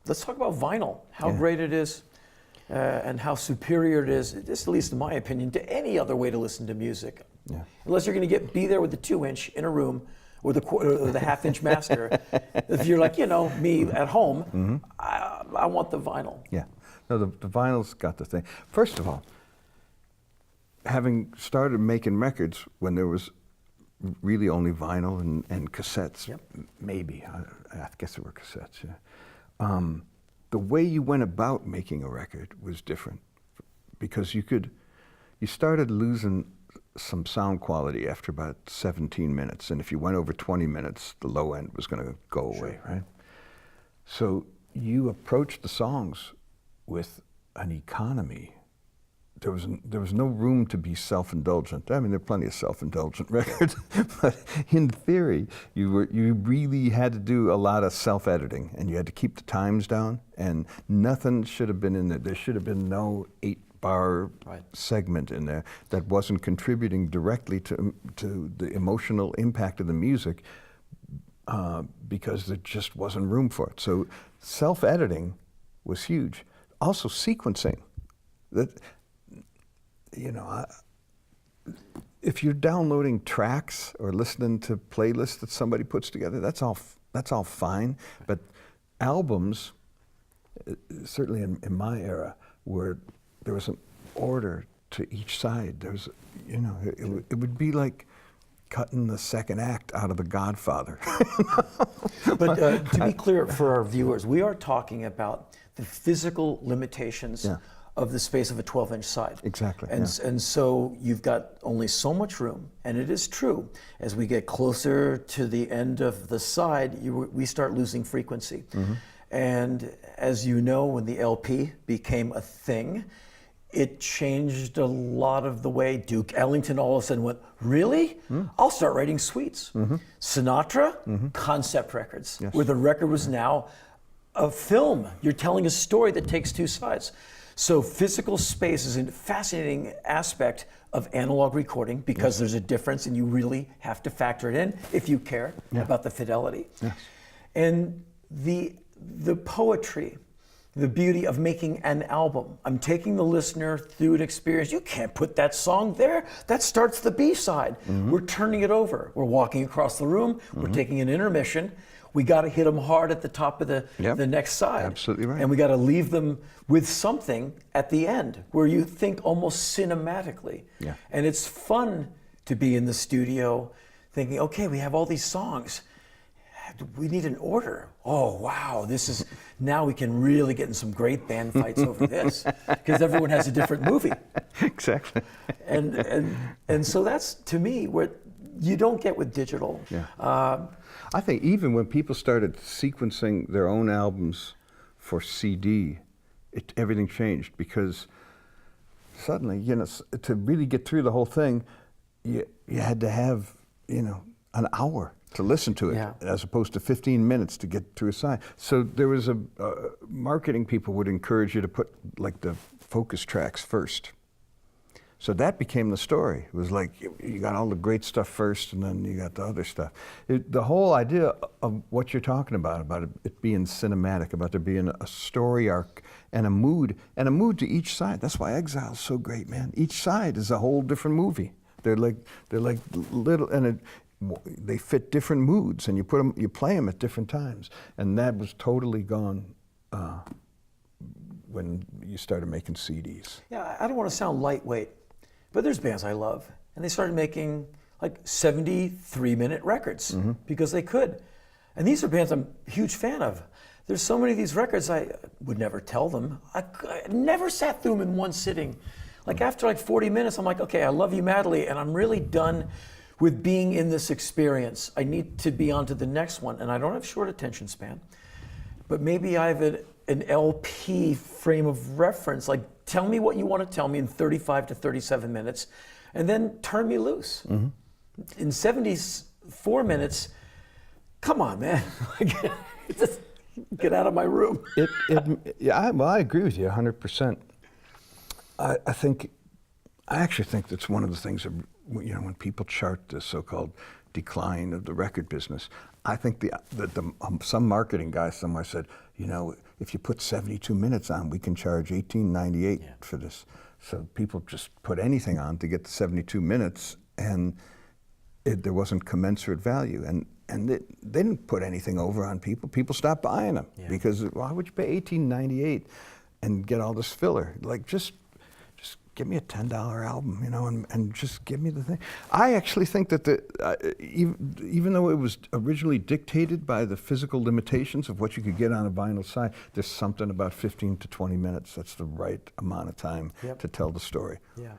let's talk about vinyl, how great it is and how superior it is, just at least in my opinion, to any other way to listen to music. Yeah. Unless you're going to be there with the 2-inch in a room or the half-inch master. If you're like, me at home, I want the vinyl. Yeah. No, the vinyl's got the thing. First of all, having started making records when there was really only vinyl and cassettes, maybe, I guess there were cassettes, the way you went about making a record was different because you started losing some sound quality after about 17 minutes, and if you went over 20 minutes, the low end was going to go away, right? So you approached the songs with an economy. There was no room to be self-indulgent. I mean, there are plenty of self-indulgent records, but in theory, you really had to do a lot of self-editing, and you had to keep the times down, and nothing should have been in there. There should have been no 8-bar segment in there that wasn't contributing directly to the emotional impact of the music, because there just wasn't room for it. So self-editing was huge. Also sequencing. If you're downloading tracks or listening to playlists that somebody puts together, that's all fine. But albums, certainly in my era, where there was an order to each side. There's, it would be like cutting the second act out of The Godfather. But to be clear for our viewers, we are talking about the physical limitations of the space of a 12-inch side. Exactly. And so you've got only so much room, and it is true, as we get closer to the end of the side, we start losing frequency. And as you know, when the LP became a thing, it changed a lot of the way Duke Ellington all of a sudden went, really? I'll start writing suites. Sinatra, concept records, where the record was now a film. You're telling a story that takes two sides. So physical space is a fascinating aspect of analog recording because there's a difference and you really have to factor it in if you care about the fidelity. And the poetry, the beauty of making an album. I'm taking the listener through an experience. You can't put that song there. That starts the B side. We're turning it over. We're walking across the room. We're taking an intermission. We got to hit them hard at the top of the next side. Absolutely right. And we got to leave them with something at the end where you think almost cinematically. And it's fun to be in the studio thinking, okay, we have all these songs. We need an order. Oh, wow, now we can really get in some great band fights over this because everyone has a different movie. Exactly. And so that's, to me, what you don't get with digital. I think even when people started sequencing their own albums for CD, everything changed because suddenly, to really get through the whole thing, you had to have, an hour to listen to it as opposed to 15 minutes to get through a side. So there was marketing people would encourage you to put like the focus tracks first. So that became the story. It was like you got all the great stuff first and then you got the other stuff. The whole idea of what you're talking about it being cinematic, about there being a story arc and a mood to each side. That's why Exile's so great, man. Each side is a whole different movie. They're like little, and they fit different moods, and you play them at different times. And that was totally gone when you started making CDs. Yeah, I don't want to sound lightweight, but there's bands I love, and they started making like 73-minute records because they could. And these are bands I'm a huge fan of. There's so many of these records I would never tell them. I never sat through them in one sitting. Like after like 40 minutes, I'm like, okay, I love you madly, and I'm really done with being in this experience. I need to be on to the next one, and I don't have short attention span, but maybe I have an LP frame of reference. Like, tell me what you want to tell me in 35 to 37 minutes, and then turn me loose. In 74 minutes, come on, man. Just get out of my room. I agree with you 100%. I actually think that's one of the things that, when people chart the so-called decline of the record business, I think that some marketing guy somewhere said, if you put 72 minutes on, we can charge $18.98 for this. So people just put anything on to get the 72 minutes, and there wasn't commensurate value. And they didn't put anything over on people. People stopped buying them because why would you pay $18.98 and get all this filler? Like, just give me a $10 album, you know, and just give me the thing. I actually think that even though it was originally dictated by the physical limitations of what you could get on a vinyl side, there's something about 15 to 20 minutes that's the right amount of time to tell the story. Yeah.